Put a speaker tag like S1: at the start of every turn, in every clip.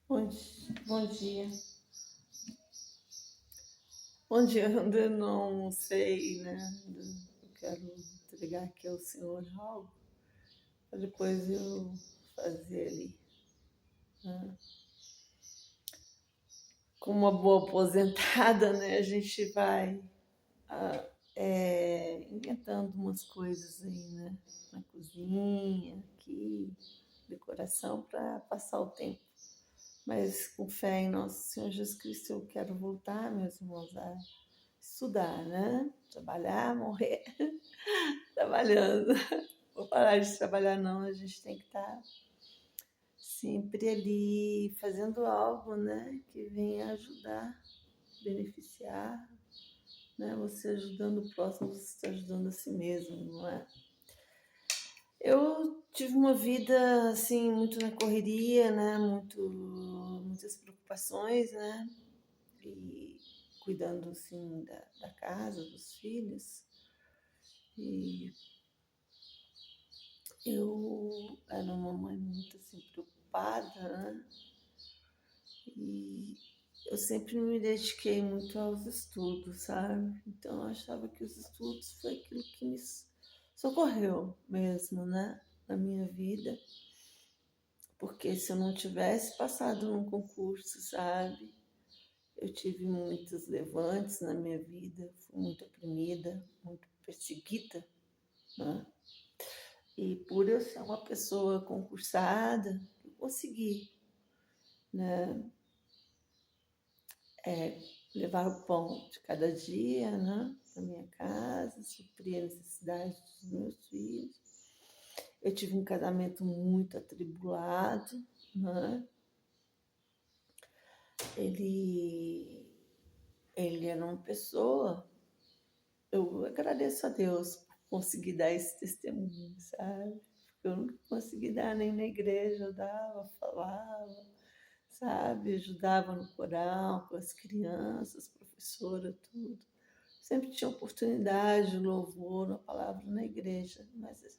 S1: Bom dia. Bom dia, eu ainda não sei, né? Eu quero entregar aqui ao Senhor algo, para depois eu fazer ali, né? Como uma boa aposentada, né? A gente vai inventando umas coisas aí, né? Na cozinha, aqui, decoração para passar o tempo. Mas com fé em nosso Senhor Jesus Cristo, eu quero voltar, meus irmãos, a estudar, né? Trabalhar, morrer trabalhando. Vou parar de trabalhar, não. A gente tem que estar sempre ali fazendo algo, né? Que venha ajudar, beneficiar, né? Você ajudando o próximo, você está ajudando a si mesmo, não é? Eu tive uma vida, assim, muito na correria, né? Muitas preocupações, né? E cuidando, assim, da casa, dos filhos. E eu era uma mãe muito, assim, preocupada, né? E eu sempre me dediquei muito aos estudos, sabe? Então eu achava que os estudos foi aquilo que me socorreu mesmo, né? Na minha vida. Porque se eu não tivesse passado num concurso, sabe? Eu tive muitos levantes na minha vida, fui muito oprimida, muito perseguida, né? E por eu ser uma pessoa concursada, eu consegui, né? Levar o pão de cada dia, né? Para minha casa, suprir a necessidade dos meus filhos. Eu tive um casamento muito atribulado, né? Ele, ele era uma pessoa. Eu agradeço a Deus por conseguir dar esse testemunho, sabe? Eu não consegui dar nem na igreja, eu dava, falava, sabe? Ajudava no coral, com as crianças, professora, tudo. Sempre tinha oportunidade, louvor, na palavra na igreja, mas eu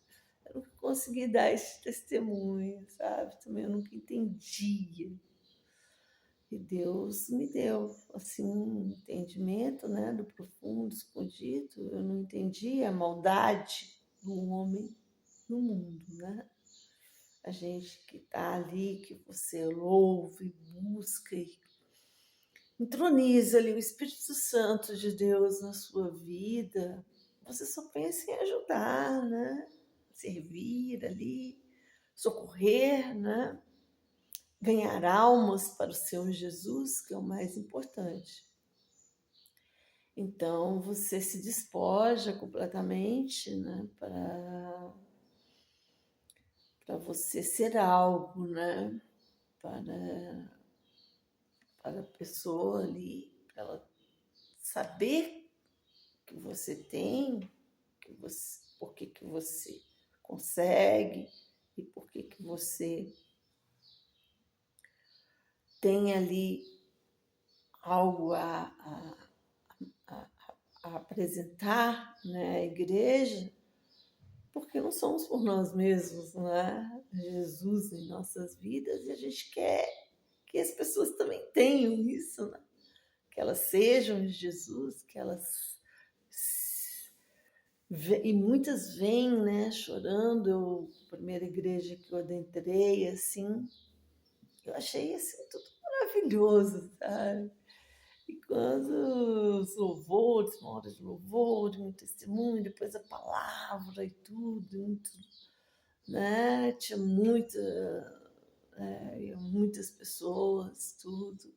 S1: nunca consegui dar esse testemunho, sabe? Também eu nunca entendia. E Deus me deu, assim, um entendimento, né, do profundo, escondido. Eu não entendia a maldade do homem no mundo, né? A gente que está ali, que você louva e busca e entroniza ali o Espírito Santo de Deus na sua vida, você só pensa em ajudar, né? Servir ali, socorrer, né? Ganhar almas para o Senhor Jesus, que é o mais importante. Então, você se despoja completamente, né? Para você ser algo, né? Para a pessoa ali, para ela saber que você tem, por que que você consegue e por que que você tem ali algo a, a apresentar, né, à igreja, porque não somos por nós mesmos, não é? Jesus em nossas vidas e a gente quer que as pessoas também tenham isso, né? Que elas sejam de Jesus, que elas e muitas vêm, né, chorando. A primeira igreja que eu adentrei, assim, eu achei assim tudo maravilhoso, sabe? E quando os louvores, uma hora de louvor, muito testemunho, depois a palavra e tudo, muito, né? Tinha muitas pessoas, tudo.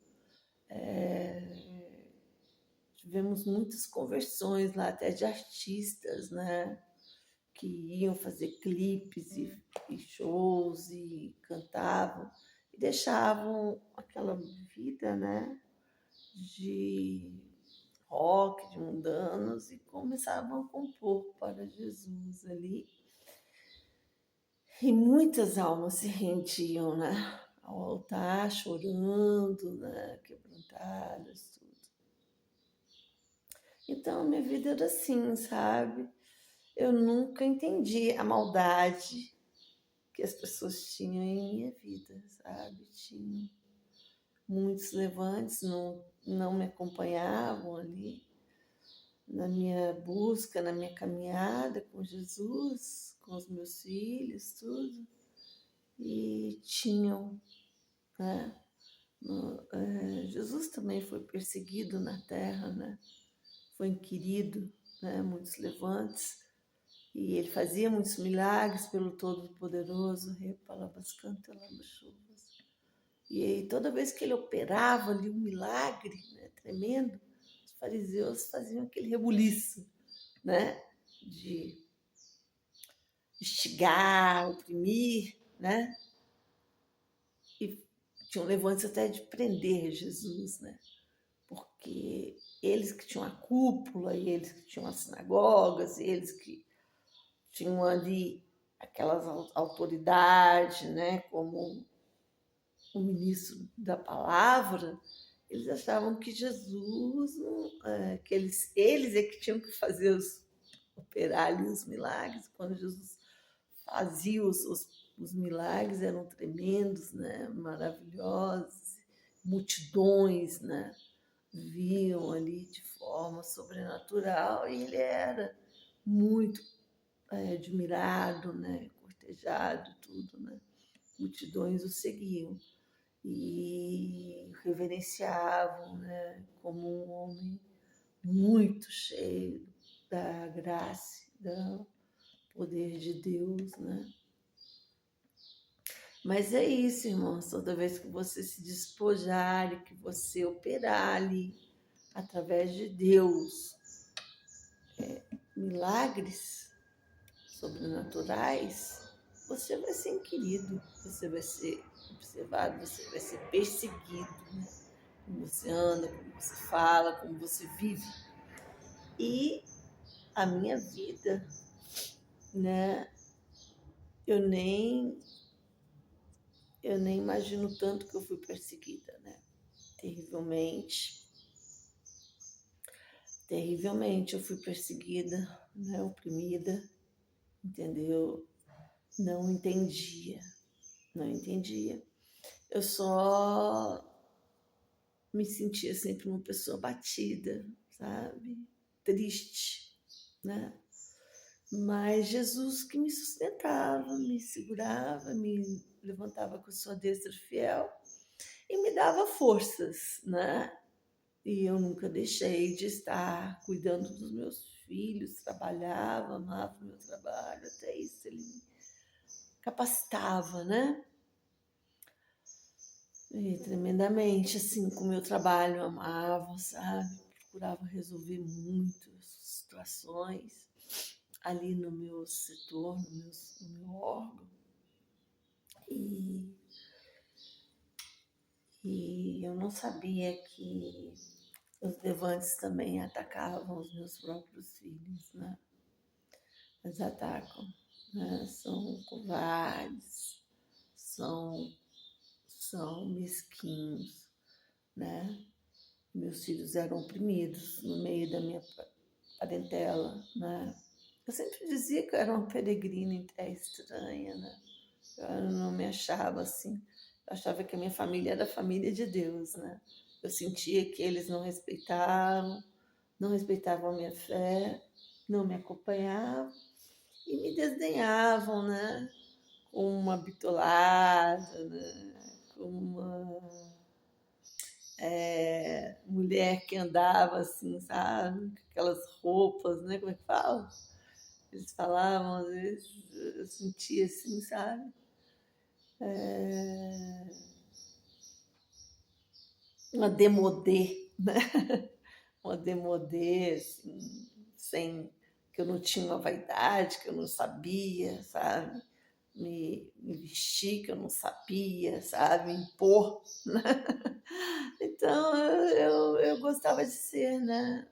S1: Tivemos muitas conversões lá, até de artistas, né? Que iam fazer clipes e shows e cantavam e deixavam aquela vida, né, de rock, de mundanos e começavam a compor para Jesus ali. E muitas almas se rendiam, né, ao altar, chorando, né, quebrantadas, tudo. Então, minha vida era assim, sabe? Eu nunca entendi a maldade que as pessoas tinham em minha vida, sabe? Tinham. muitos levantes não me acompanhavam ali na minha busca, na minha caminhada com Jesus, com os meus filhos, tudo, e tinham, né? Jesus também foi perseguido na terra, né? Foi inquirido, né? Muitos levantes, e ele fazia muitos milagres pelo Todo-Poderoso, chuvas. E aí, toda vez que ele operava ali um milagre, né, tremendo, os fariseus faziam aquele rebuliço, né, de instigar, oprimir, né, e tinham levantes até de prender Jesus, né, porque eles que tinham a cúpula, e eles que tinham as sinagogas, e eles que tinham ali aquelas autoridades, né, como o ministro da palavra, eles achavam que Jesus, que eles é que tinham que fazer operar ali os milagres. Quando Jesus fazia os milagres, eram tremendos, né? Maravilhosos, multidões, né? Viam ali de forma sobrenatural, e ele era muito admirado, né? Cortejado, tudo, né? Multidões o seguiam e reverenciavam, né, como um homem muito cheio da graça, do poder de Deus, né? Mas é isso, irmãos, toda vez que você se despojar e que você operar ali, através de Deus, milagres sobrenaturais, você vai ser inquirido, você vai ser observado, você vai ser perseguido, né? Como você anda, como você fala, como você vive. E a minha vida, né? Eu nem imagino tanto que eu fui perseguida, né? Terrivelmente, terrivelmente eu fui perseguida, né? Oprimida, entendeu? Não entendia, não entendia. Eu só me sentia sempre uma pessoa batida, sabe? Triste, né? Mas Jesus que me sustentava, me segurava, me levantava com a sua destra fiel e me dava forças, né? E eu nunca deixei de estar cuidando dos meus filhos, trabalhava, amava o meu trabalho, até isso ele me capacitava, né? E tremendamente, assim, com o meu trabalho, eu amava, sabe? Procurava resolver muitas situações ali no meu setor, no meu órgão. E, e eu não sabia que os levantes também atacavam os meus próprios filhos, né? Eles atacam, né? São covardes, são, são mesquinhos, né? Meus filhos eram oprimidos no meio da minha parentela, né? Eu sempre dizia que eu era uma peregrina em terra estranha, né? Eu não me achava assim. Eu achava que a minha família era a família de Deus, né? Eu sentia que eles não respeitavam a minha fé, não me acompanhavam e me desdenhavam, né? Com uma bitolada, né? Com uma mulher que andava assim, sabe? Com aquelas roupas, né? Como é que fala? Eles falavam, às vezes, eu sentia assim, sabe? Uma demodê, né? Uma demodê, assim, sem que eu não tinha uma vaidade, que eu não sabia, sabe? Me vestir, que eu não sabia, sabe? Me impor, né? Então, eu gostava de ser, né?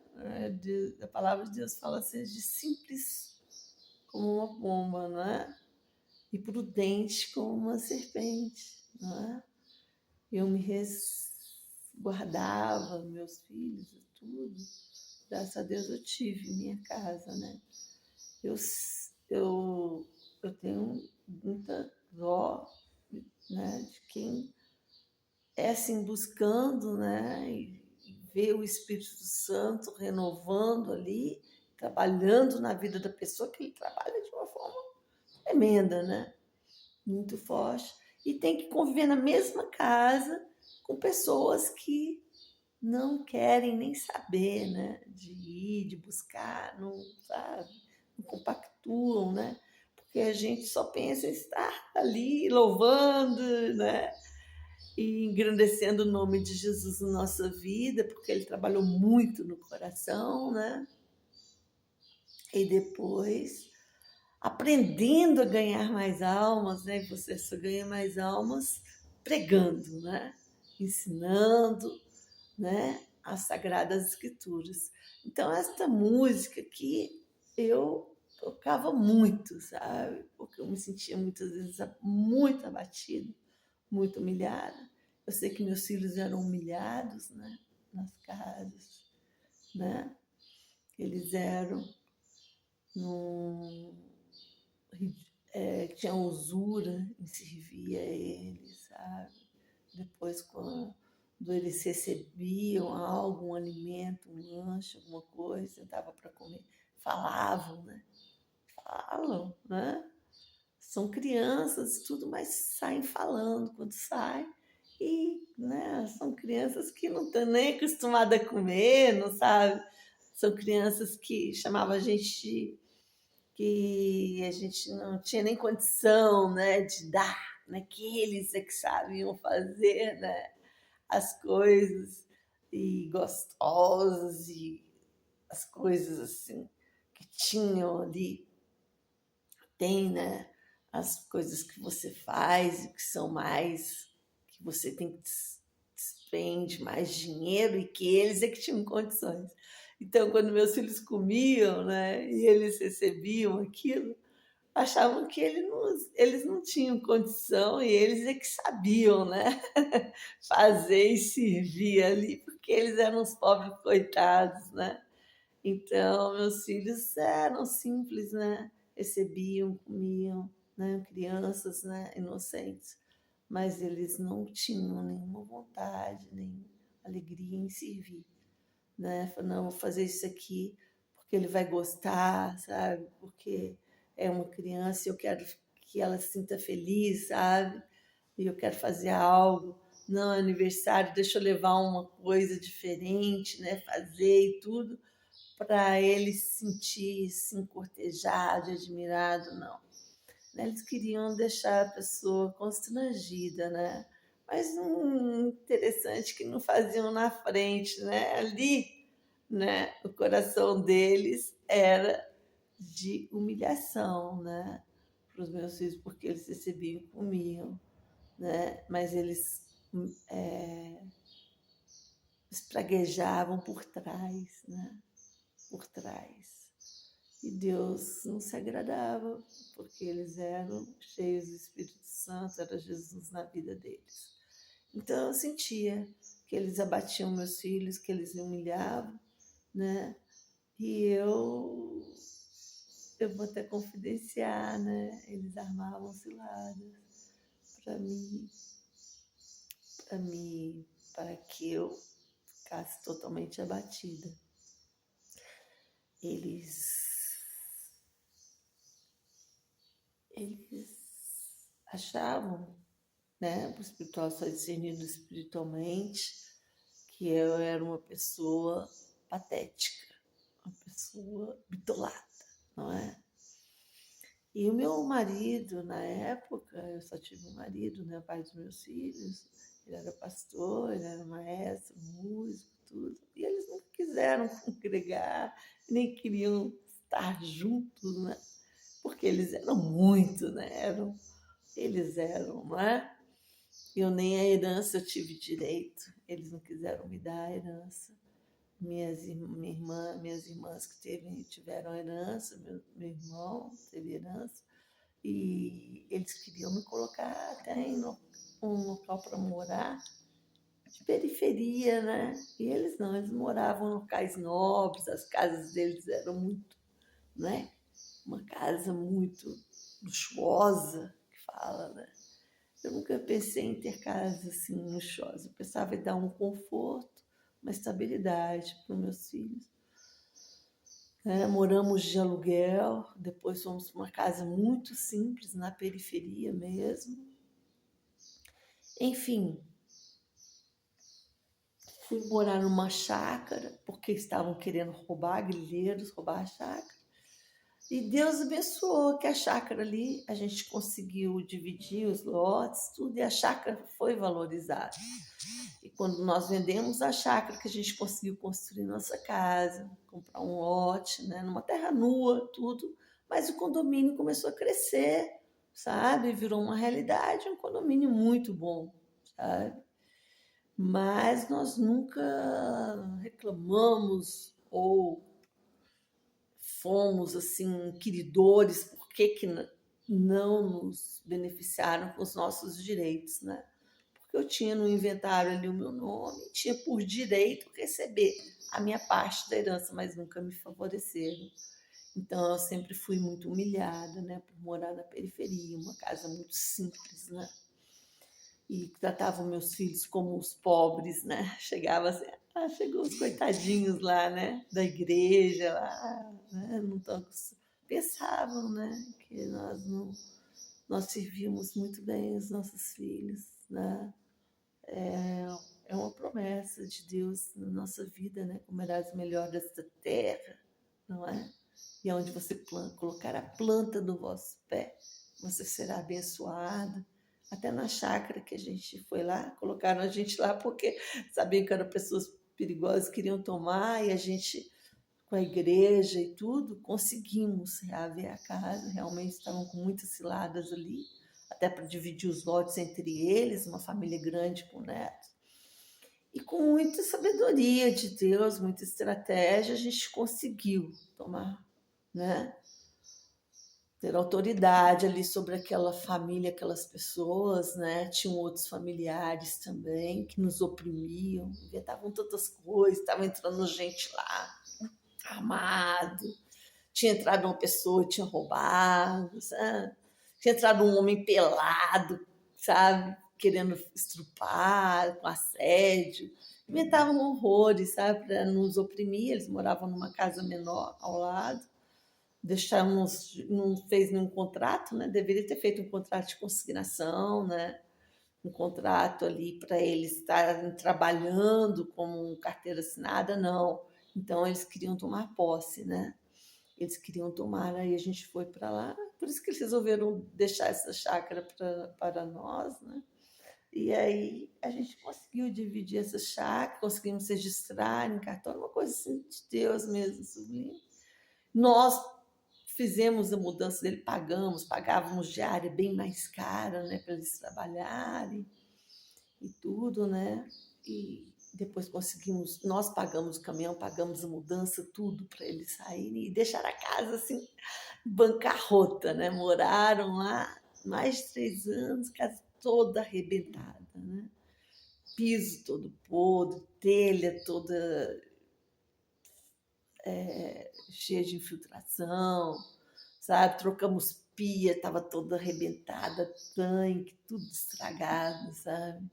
S1: A palavra de Deus fala assim, de simples como uma pomba, não é? E prudente como uma serpente, não é? Eu me resguardava, meus filhos e tudo. Graças a Deus eu tive minha casa, né? Eu, eu, eu tenho muita dó, né, de quem assim, buscando, né? E ver o Espírito Santo renovando ali, trabalhando na vida da pessoa, que ele trabalha de uma forma tremenda, né? Muito forte. E tem que conviver na mesma casa com pessoas que não querem nem saber, né? De ir, de buscar, não, sabe? Não compactuam, né? Porque a gente só pensa em estar ali louvando, né? E engrandecendo o nome de Jesus na nossa vida, porque ele trabalhou muito no coração, né? E depois aprendendo a ganhar mais almas, né? E você só ganha mais almas pregando, né? Ensinando, né? As Sagradas Escrituras. Então, esta música aqui eu tocava muito, sabe? Porque eu me sentia muitas vezes muito abatida, muito humilhada. Eu sei que meus filhos eram humilhados, né? Nas casas, né? Eles eram num, tinha usura em servir a eles, sabe? Depois, quando eles recebiam algo, um alimento, um lanche, alguma coisa, sentava para comer, falavam, né? Falam, né? São crianças, tudo, mas saem falando quando saem. E, né, são crianças que não estão nem acostumadas a comer, não sabe? São crianças que chamavam a gente que a gente não tinha nem condição, né, de dar, né, que eles é que sabiam fazer, né, as coisas e gostosas e as coisas assim que tinham ali, tem, né, as coisas que você faz e que são mais, que você tem que despende mais dinheiro e que eles é que tinham condições. Então, quando meus filhos comiam, né, e eles recebiam aquilo, achavam que eles não tinham condição e eles é que sabiam, né? Fazer e servir ali, porque eles eram os pobres coitados, né? Então, meus filhos eram simples, né? Recebiam, comiam, né? Crianças, né? Inocentes, mas eles não tinham nenhuma vontade, nem alegria em servir, né? Falei, não, vou fazer isso aqui porque ele vai gostar, sabe? Porque é uma criança e eu quero que ela se sinta feliz, sabe? E eu quero fazer algo. Não, é aniversário, deixa eu levar uma coisa diferente, né? Fazer e tudo para ele se sentir assim, cortejado, admirado, não. Né? Eles queriam deixar a pessoa constrangida, né? Mas interessante que não faziam na frente, né? Ali, né? O coração deles era de humilhação, né? Para os meus filhos, porque eles recebiam e comiam, né? Mas eles espraguejavam por trás, né? Por trás. E Deus não se agradava, porque eles eram cheios do Espírito Santo, era Jesus na vida deles. Então eu sentia que eles abatiam meus filhos, que eles me humilhavam, né? E eu vou até confidenciar, né? Eles armavam ciladas para mim, para mim, para que eu ficasse totalmente abatida. Eles achavam, né, o espiritual só discernindo espiritualmente, que eu era uma pessoa patética, uma pessoa bitolada, não é? E o meu marido, na época, eu só tive um marido, né, pai dos meus filhos, ele era pastor, ele era maestro, músico, tudo, e eles não quiseram congregar, nem queriam estar juntos, né? Porque eles eram muito, né? Eles eram, não é? Eu nem a herança eu tive direito, eles não quiseram me dar a herança. Minhas irmãs que tiveram herança, meu irmão teve herança, e eles queriam me colocar até em um local para morar, de periferia, né? E eles não, eles moravam em locais nobres, as casas deles eram muito, né? Uma casa muito luxuosa, que fala, né? Eu nunca pensei em ter casa assim luxuosa. Eu pensava em dar um conforto, uma estabilidade para os meus filhos. Moramos de aluguel, depois fomos para uma casa muito simples, na periferia mesmo. Enfim, fui morar numa chácara, porque estavam querendo roubar, grileiros, roubar a chácara. E Deus abençoou que a chácara ali, a gente conseguiu dividir os lotes, tudo, e a chácara foi valorizada. E quando nós vendemos a chácara, que a gente conseguiu construir nossa casa, comprar um lote, né, numa terra nua, tudo, mas o condomínio começou a crescer, sabe? Virou uma realidade, um condomínio muito bom, sabe? Mas nós nunca reclamamos ou fomos assim inquiridores, por que não nos beneficiaram com os nossos direitos, né? Porque eu tinha no inventário ali o meu nome, tinha por direito receber a minha parte da herança, mas nunca me favoreceram. Então eu sempre fui muito humilhada, né, por morar na periferia, uma casa muito simples, né? E tratavam meus filhos como os pobres, né? Chegava assim, chegou os coitadinhos lá, né? Da igreja lá, né? Não tão, pensavam, né? Que nós servíamos muito bem os nossos filhos, né? É uma promessa de Deus na nossa vida, né? Comerás melhor desta terra, não é? E onde você colocar a planta do vosso pé, você será abençoado. Até na chácara que a gente foi lá, colocaram a gente lá porque sabiam que eram pessoas perigosas, queriam tomar, e a gente, com a igreja e tudo, conseguimos reaver a casa. Realmente estavam com muitas ciladas ali, até para dividir os lotes entre eles, uma família grande com netos. E com muita sabedoria de Deus, muita estratégia, a gente conseguiu tomar, né? Ter autoridade ali sobre aquela família, aquelas pessoas, né? Tinham outros familiares também que nos oprimiam, inventavam tantas coisas, estava entrando gente lá, armado, tinha entrado uma pessoa, tinha roubado, sabe? Tinha entrado um homem pelado, sabe? Querendo estrupar, com assédio. Inventavam horrores, sabe? Para nos oprimir. Eles moravam numa casa menor ao lado. Deixamos, não fez nenhum contrato, né? Deveria ter feito um contrato de consignação, né? Um contrato ali para eles estarem trabalhando como carteira assinada, não. Então eles queriam tomar posse, né? Eles queriam tomar, aí a gente foi para lá, por isso que eles resolveram deixar essa chácara para nós, né? E aí a gente conseguiu dividir essa chácara, conseguimos registrar em cartório, uma coisa assim de Deus mesmo, sublime. Nós fizemos a mudança dele, pagávamos diária bem mais cara, né, para eles trabalharem e tudo, né? E depois conseguimos, nós pagamos o caminhão, pagamos a mudança, tudo para eles saírem e deixar a casa assim, bancarrota, né? Moraram lá mais de 3 anos, casa toda arrebentada, né? Piso todo podre, telha toda cheia de infiltração, sabe? Trocamos pia, estava toda arrebentada, tanque, tudo estragado, sabe?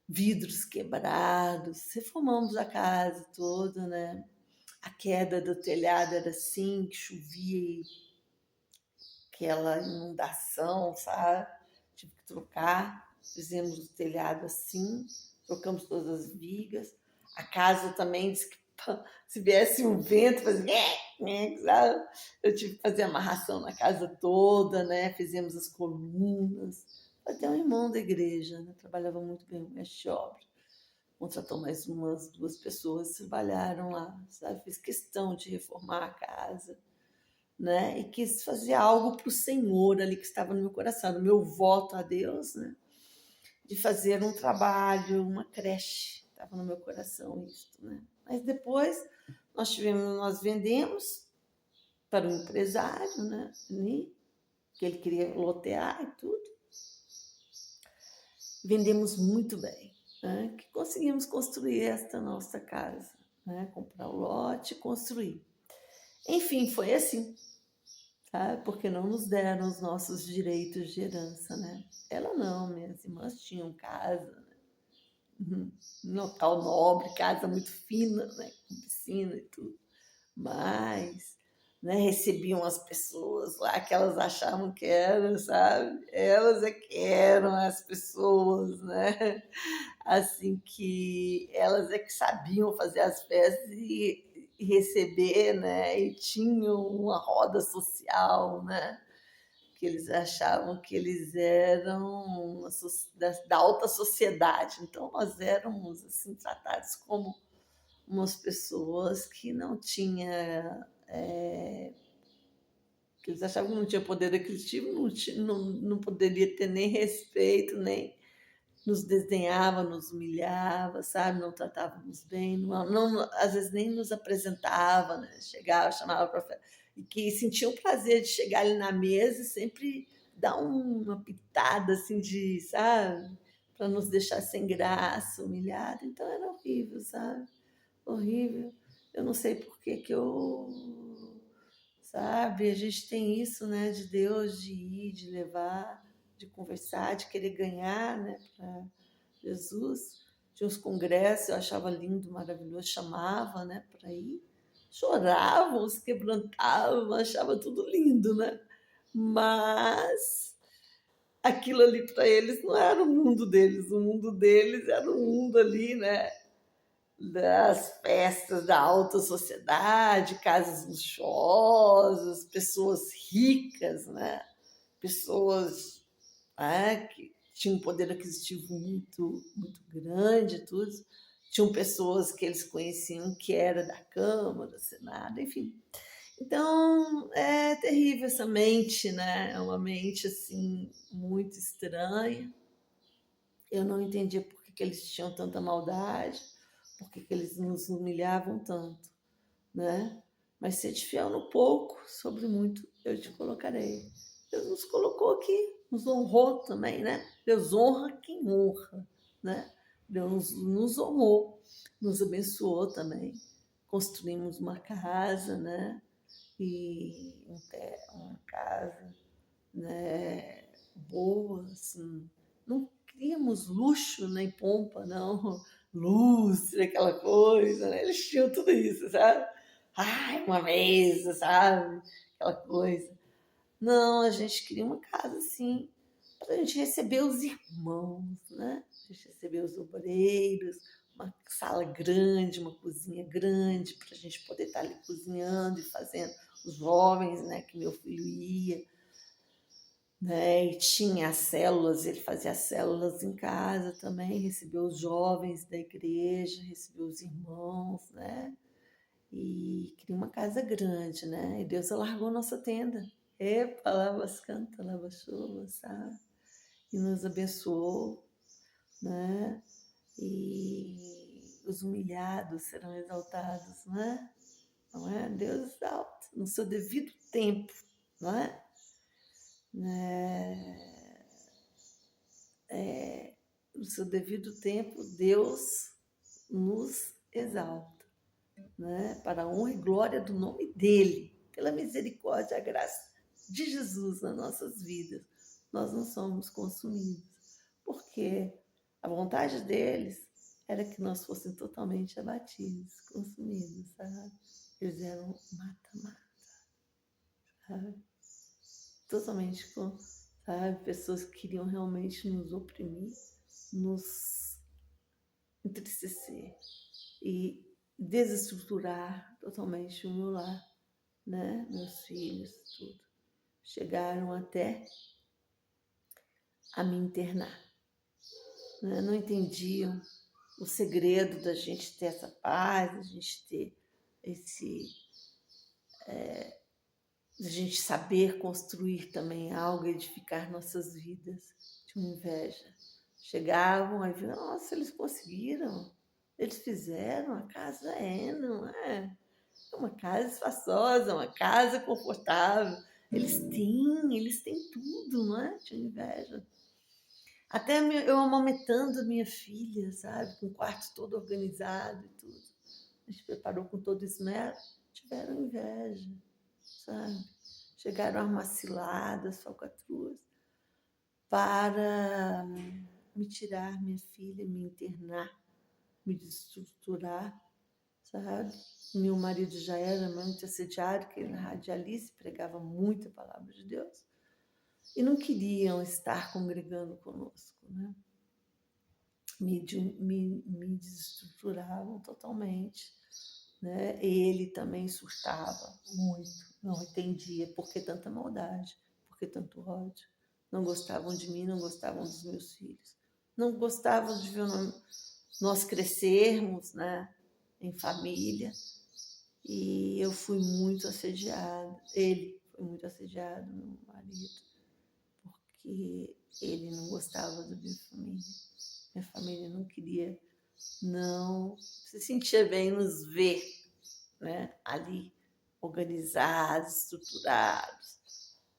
S1: Vidros quebrados, reformamos a casa toda, né? A queda do telhado era assim, que chovia, aquela inundação, sabe? Tive que trocar, fizemos o telhado assim, trocamos todas as vigas. A casa também disse que se viesse um vento, fazia, sabe? Eu tive que fazer amarração na casa toda, né? Fizemos as colunas. Até um irmão da igreja, né? Trabalhava muito bem, mestre de obra. Contratou mais umas 2 pessoas, trabalharam lá, sabe? Fiz questão de reformar a casa, né? E quis fazer algo para o Senhor ali que estava no meu coração, no meu voto a Deus, né? De fazer um trabalho, uma creche, estava no meu coração isso, né? Mas depois nós vendemos para um empresário, né? Que ele queria lotear e tudo. Vendemos muito bem, né? Que conseguimos construir esta nossa casa, né? Comprar o lote e construir. Enfim, foi assim, sabe? Porque não nos deram os nossos direitos de herança, né? Ela não, minhas irmãs tinham casa, uhum, um local nobre, casa muito fina, né? Com piscina e tudo. Mas, né, recebiam as pessoas lá que elas achavam que eram, sabe? Elas é que eram as pessoas, né? Assim que elas é que sabiam fazer as festas e receber, né? E tinham uma roda social, né? Que eles achavam que eles eram da alta sociedade. Então nós éramos assim tratados como umas pessoas que não tinha que eles achavam que não tinha poder aquisitivo, não poderia ter nem respeito, nem nos desdenhava, nos humilhava, sabe? Não tratava-nos bem, às vezes nem nos apresentava, né? Chegava, chamava para e que sentia o prazer de chegar ali na mesa e sempre dar uma pitada assim de, sabe? Para nos deixar sem graça, humilhado. Então era horrível, sabe? Horrível. Eu não sei por que que eu, sabe? A gente tem isso, né? De Deus, de ir, de levar, de conversar, de querer ganhar, né? Para Jesus. Tinha uns congressos, eu achava lindo, maravilhoso, chamava, né? Para ir. Choravam, se quebrantavam, achava tudo lindo, né? Mas aquilo ali para eles não era o mundo deles era o mundo ali, né? Das festas da alta sociedade, casas luxuosas, pessoas ricas, né? Pessoas, que tinham um poder aquisitivo muito grande, tudo. Tinham pessoas que eles conheciam que era da Câmara, Senado, enfim. Então, é terrível essa mente, né? É uma mente, assim, muito estranha. Eu não entendia por que eles tinham tanta maldade, por que eles nos humilhavam tanto, né? Mas sede fiel no pouco, sobre muito eu te colocarei. Deus nos colocou aqui, nos honrou também, né? Deus honra quem honra, né? Deus nos honrou, nos abençoou também. Construímos uma casa, né? E uma casa, né? Boa, assim. Não queríamos luxo nem pompa, não. Lustre, aquela coisa, né? Eles tinham tudo isso, sabe? Ai, uma mesa, sabe? Aquela coisa. Não, a gente queria uma casa assim, para a gente receber os irmãos, né? A gente receber os obreiros, uma sala grande, uma cozinha grande, para a gente poder estar ali cozinhando e fazendo os jovens, né? Que meu filho ia, né? E tinha as células, ele fazia as células em casa também, recebeu os jovens da igreja, recebeu os irmãos, né? E queria uma casa grande, né? E Deus alargou nossa tenda. Epa, lavas canta, lava chuva, sabe? E nos abençoou, né? E os humilhados serão exaltados, não é? Não é? Deus exalta no seu devido tempo, não é? Né? No seu devido tempo, Deus nos exalta, né? Para a honra e glória do nome dele, pela misericórdia e a graça de Jesus nas nossas vidas, nós não somos consumidos, porque a vontade deles era que nós fôssemos totalmente abatidos, consumidos, sabe? Eles eram mata-mata, sabe? Totalmente, sabe? Pessoas que queriam realmente nos oprimir, nos entristecer e desestruturar totalmente o meu lar, né? Meus filhos, tudo. Chegaram até a me internar, né? Não entendiam o segredo da gente ter essa paz, da gente ter esse, da gente saber construir também algo, edificar nossas vidas. Tinha inveja. Chegavam aí, viam, nossa, eles conseguiram, eles fizeram, a casa não é? É uma casa espaçosa, uma casa confortável. Eles têm tudo, não é? Tinha inveja. Até eu amamentando minha filha, sabe? Com o quarto todo organizado e tudo. A gente preparou com todo esmero. Tiveram inveja, sabe? chegaram armas ciladas, falcatruas, para me tirar minha filha, me internar, me destruturar, sabe? Meu marido já era muito assediado, que ele era radialista, pregava muito a palavra de Deus, e não queriam estar congregando conosco, né? Me desestruturavam totalmente, né? Ele também surtava muito, não entendia por que tanta maldade, por que tanto ódio. Não gostavam de mim, não gostavam dos meus filhos, não gostavam de ver nós crescermos, né, em família. E eu fui muito assediada, ele foi muito assediado, meu marido, porque ele não gostava da minha família não queria, não se sentia bem nos ver, né, ali, organizados, estruturados,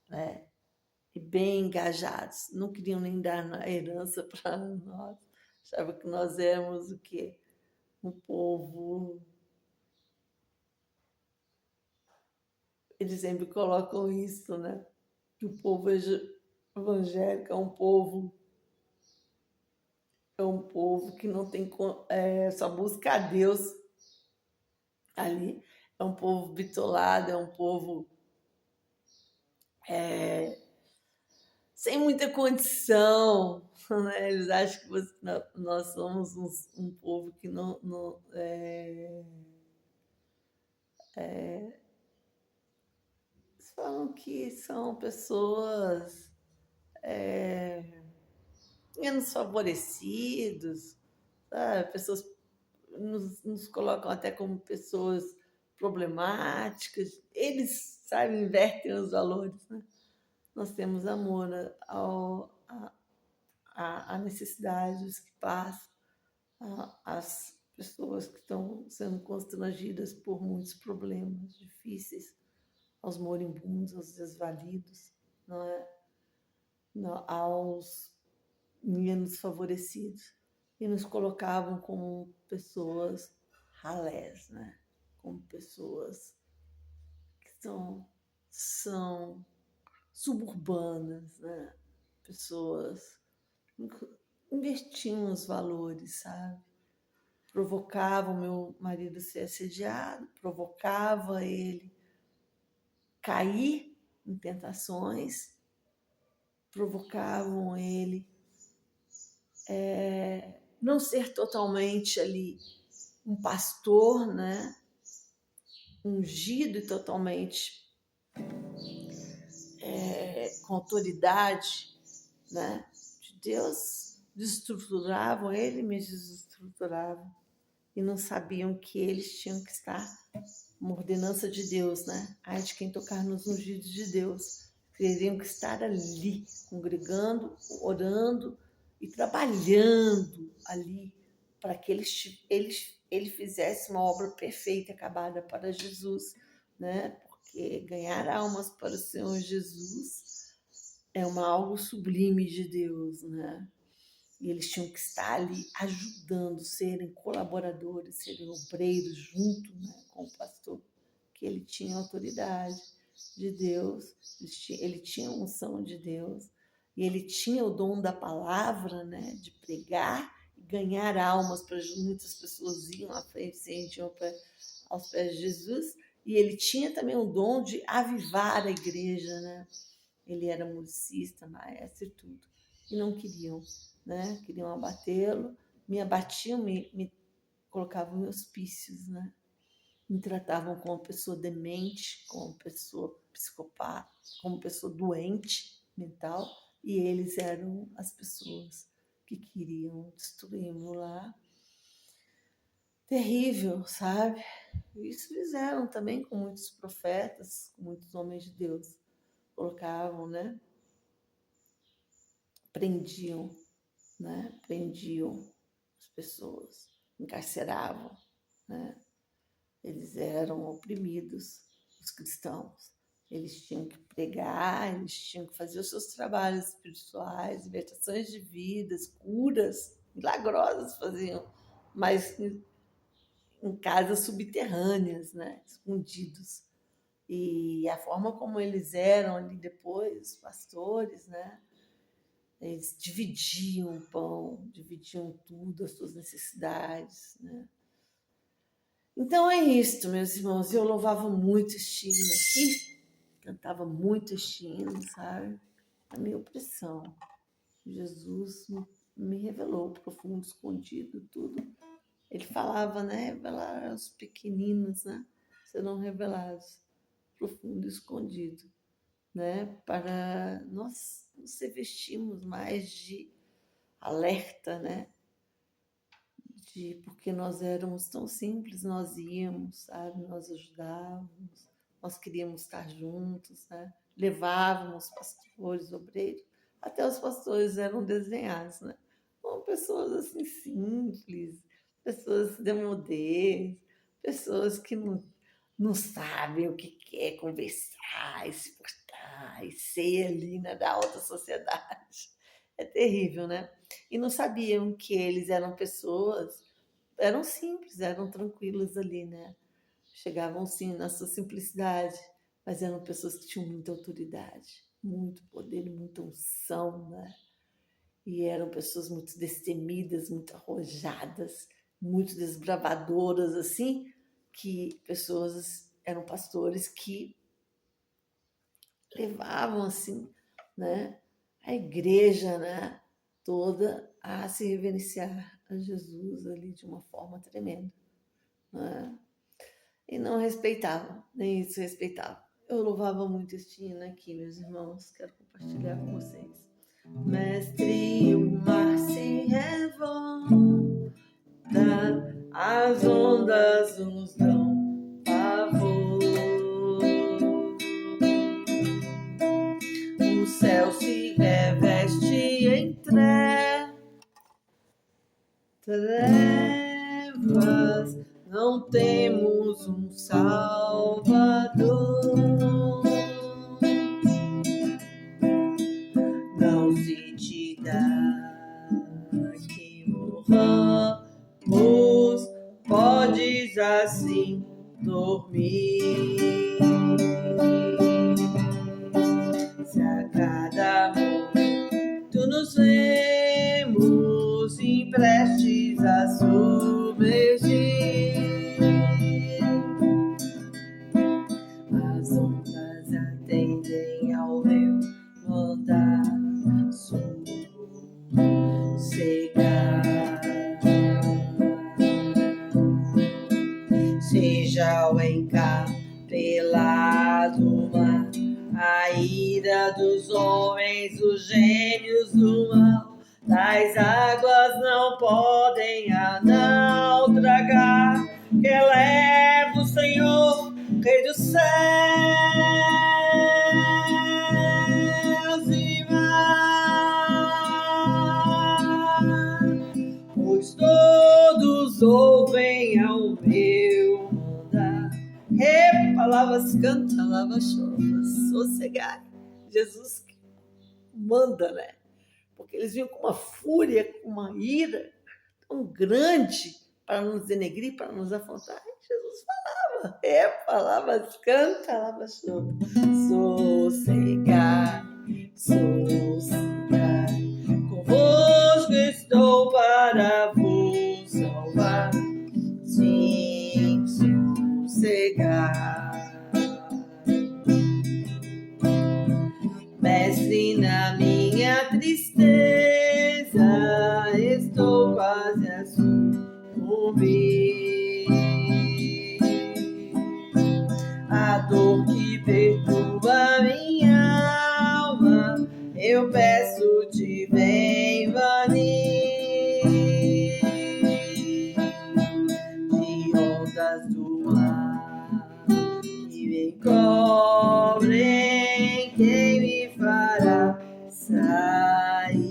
S1: né, e bem engajados. Não queriam nem dar a herança para nós. Achavam que nós éramos o quê? Um povo. Eles sempre colocam isso, né? Que o povo evangélico é um povo que não tem só busca a Deus ali. É um povo bitolado, é um povo sem muita condição, né? Eles acham que nós somos um povo que não eles falam que são pessoas menos favorecidos, sabe? Pessoas nos colocam até como pessoas problemáticas. Eles, sabe, invertem os valores, né? Nós temos amor à necessidade dos que passam, às pessoas que estão sendo constrangidas por muitos problemas difíceis, aos moribundos, aos desvalidos, não é? Não, aos menos favorecidos. E nos colocavam como pessoas ralés, né? Como pessoas que são suburbanas, né? Pessoas investiam os valores, sabe? Provocava o meu marido ser assediado, provocava ele cair em tentações, provocavam ele não ser totalmente ali um pastor, né? Ungido e totalmente com autoridade, né? De Deus, desestruturavam ele, me desestruturavam e não sabiam que eles tinham que estar uma ordenança de Deus, né? Ai de quem tocar nos ungidos de Deus. Teriam que estar ali, congregando, orando e trabalhando ali para que ele fizesse uma obra perfeita, acabada para Jesus, né? Porque ganhar almas para o Senhor Jesus é algo sublime de Deus, né? E eles tinham que estar ali ajudando, serem colaboradores, serem obreiros junto, né, com o pastor, que ele tinha autoridade de Deus, ele tinha a unção de Deus, e ele tinha o dom da palavra, né, de pregar e ganhar almas, para muitas pessoas iam à frente, sentiam aos pés de Jesus, e ele tinha também o dom de avivar a igreja, né? Ele era musicista, maestro e tudo. E não queriam, né? Queriam abatê-lo, me abatiam, me colocavam em hospícios, né? Me tratavam como pessoa demente, como pessoa psicopata, como pessoa doente mental, e eles eram as pessoas que queriam destruir-me lá. Terrível, sabe? Isso fizeram também com muitos profetas, com muitos homens de Deus. Colocavam, né? Prendiam, né? Prendiam as pessoas, encarceravam, né? Eles eram oprimidos, os cristãos. Eles tinham que pregar, eles tinham que fazer os seus trabalhos espirituais, libertações de vidas, curas milagrosas faziam, mas em casas subterrâneas, né? Escondidos. E a forma como eles eram ali depois, os pastores, né? Eles dividiam o pão, dividiam tudo, as suas necessidades, né? Então é isto, meus irmãos. Eu louvava muito este hino aqui, cantava muito este hino, sabe? A minha opressão. Jesus me revelou profundo, escondido, tudo. Ele falava, né? Revelar aos pequeninos, né? Serão revelados, profundo, escondido, né? Para nós nos revestirmos mais de alerta, né? Porque nós éramos tão simples, nós íamos, sabe? Nós ajudávamos, nós queríamos estar juntos, né? Levávamos pastores, obreiros, até os pastores eram desenhados, né? São pessoas assim simples, pessoas demodês, pessoas que não sabem o que é conversar, e se portar, e ser ali, né, da alta sociedade. É terrível, né? E não sabiam que eles eram pessoas, eram simples, eram tranquilos ali, né? Chegavam sim na sua simplicidade, mas eram pessoas que tinham muita autoridade, muito poder, muita unção, né? E eram pessoas muito destemidas, muito arrojadas, muito desbravadoras, assim, que pessoas eram pastores que levavam, assim, né? A igreja, né? Toda a se reverenciar a Jesus ali de uma forma tremenda, né? E não respeitava, nem isso respeitava. Eu louvava muito este hino aqui, meus irmãos, quero compartilhar com vocês. Mestre, o mar se revolta, as ondas nos dão pavor, o céu se reveste em trevas, não temos um Salvador. Não se te dá que morramos, podes assim dormir. Se a cada momento nos vemos prestes a submergir, as ondas atendem ao meu mandar sossegar. Seja o encapelado mar, a ira dos homens, os gênios do mal, das águas não podem naufragar, que eleva o Senhor, Rei dos céus e mar, pois todos ouvem ao meu mandar. Palavras canta, lava chova, sossegar. Jesus que manda, né? Porque eles vinham com uma fúria, com uma ira tão grande para nos denegrir, para nos afrontar. E Jesus falava, palavras canta, lava chova, sossegar, sossegar. Convosco estou para vos salvar, sim, sossegar. Mestre, na minha tristeza estou quase a sucumbir. A dor que perturba minha alma, eu peço-te, vem banir. De ondas do mar que me cobrem, quem me fará sair?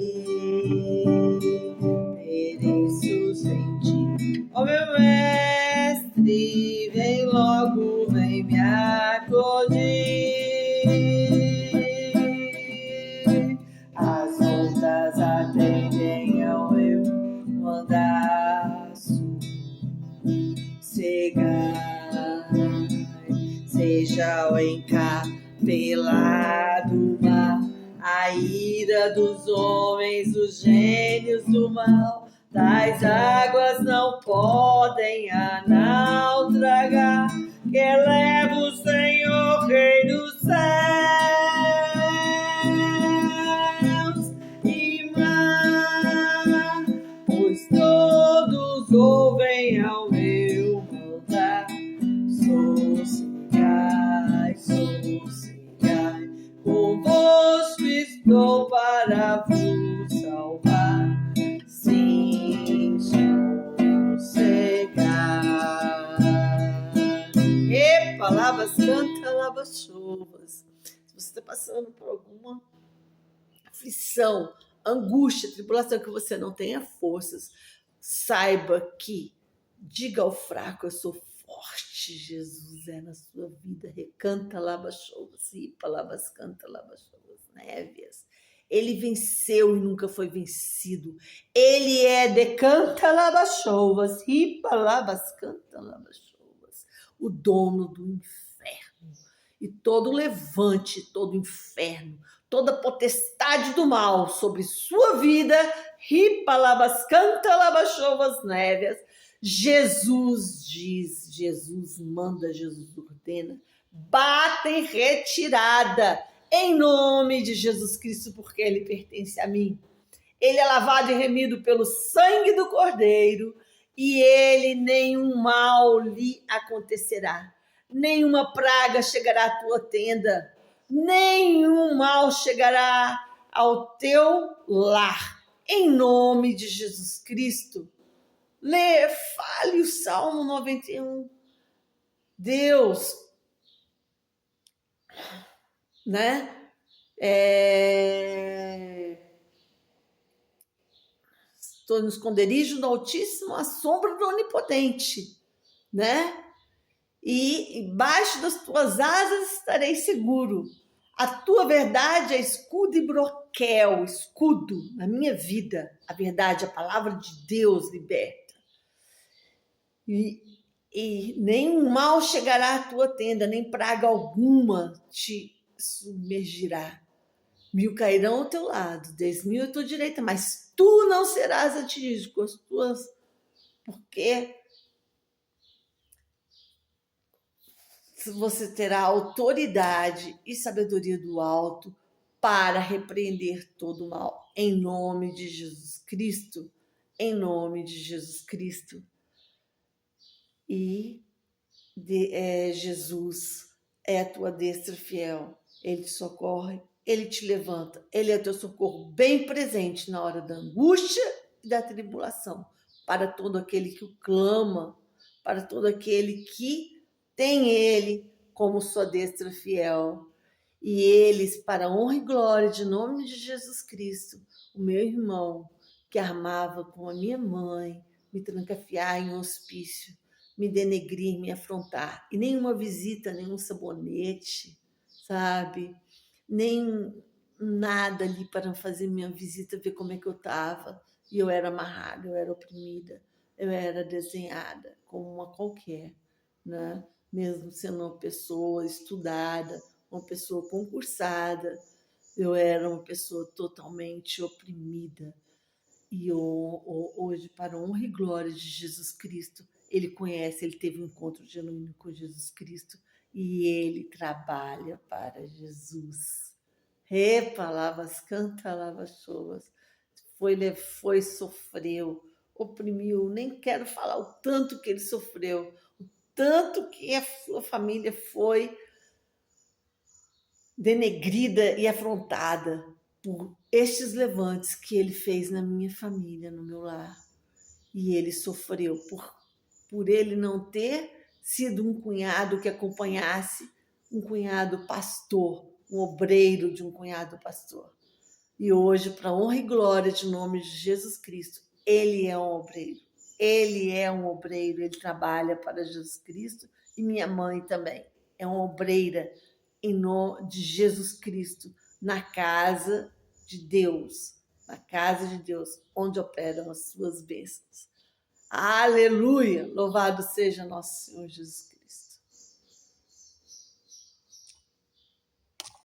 S1: Mereço em ti, ó meu mestre, vem logo, vem me acudir. seja encapelado o mar, a ira dos homens, os gênios do mal, das águas não podem a naufragar, que eleva o Senhor, Rei dos céus e mar, pois todos ouvem ao meu mandar. Sossegai, convosco estou para vos salvar. Sim, sossegai. Epa, lavas, canta, lavas, chuvas. Se você está passando por alguma aflição, angústia, tribulação, que você não tenha forças, saiba que, diga ao fraco, eu sou forte, Jesus é na sua vida. Recanta, lava, chovas, ripa, lavas, canta, lava, chovas, névias. Ele venceu e nunca foi vencido. Ele é decanta, lava, chovas, ripa, lavas, canta, lava, chovas, o dono do inferno. E todo levante, todo inferno, toda potestade do mal sobre sua vida, ripa, lavas, canta, lava, chovas, névias. Jesus diz, Jesus manda, Jesus ordena, bata em retirada, em nome de Jesus Cristo, porque ele pertence a mim. Ele é lavado e remido pelo sangue do Cordeiro, e ele nenhum mal lhe acontecerá. Nenhuma praga chegará à tua tenda, nenhum mal chegará ao teu lar. Em nome de Jesus Cristo, fale o Salmo 91. Deus, né? Estou no esconderijo do Altíssimo, à sombra do Onipotente, né? E embaixo das tuas asas estarei seguro. A tua verdade é escudo e broquel, escudo na minha vida. A verdade, a palavra de Deus liberta. E nenhum mal chegará à tua tenda, nem praga alguma te submergirá. 1000 cairão ao teu lado, 10.000 à tua direita, mas tu não serás atingido com as tuas, porque você terá autoridade e sabedoria do alto para repreender todo o mal. Em nome de Jesus Cristo, em nome de Jesus Cristo. E Jesus é a tua destra fiel. Ele te socorre, ele te levanta, ele é o teu socorro bem presente na hora da angústia e da tribulação, para todo aquele que o clama, para todo aquele que tem ele como sua destra fiel. E eles, para a honra e glória de nome de Jesus Cristo, o meu irmão que armava com a minha mãe, me trancafiar em um hospício, me denegrir, me afrontar, e nenhuma visita, nenhum sabonete, sabe? Nem nada ali para fazer minha visita, ver como é que eu estava. E eu era amarrada, eu era oprimida, eu era desenhada como uma qualquer, né? Mesmo sendo uma pessoa estudada, uma pessoa concursada, eu era uma pessoa totalmente oprimida. E hoje, para a honra e glória de Jesus Cristo, ele conhece, ele teve um encontro genuíno com Jesus Cristo e ele trabalha para Jesus. Palavras, canta, lavas, chovas. Foi, sofreu, oprimiu. Nem quero falar o tanto que ele sofreu, o tanto que a sua família foi denegrida e afrontada por estes levantes que ele fez na minha família, no meu lar. E ele sofreu por ele não ter sido um cunhado que acompanhasse um cunhado pastor, um obreiro de um cunhado pastor. E hoje, para a honra e glória de nome de Jesus Cristo, ele é um obreiro. Ele é um obreiro, ele trabalha para Jesus Cristo, e minha mãe também é uma obreira em nome de Jesus Cristo, na casa de Deus, onde operam as suas bênçãos. Aleluia! Louvado seja nosso Senhor Jesus Cristo.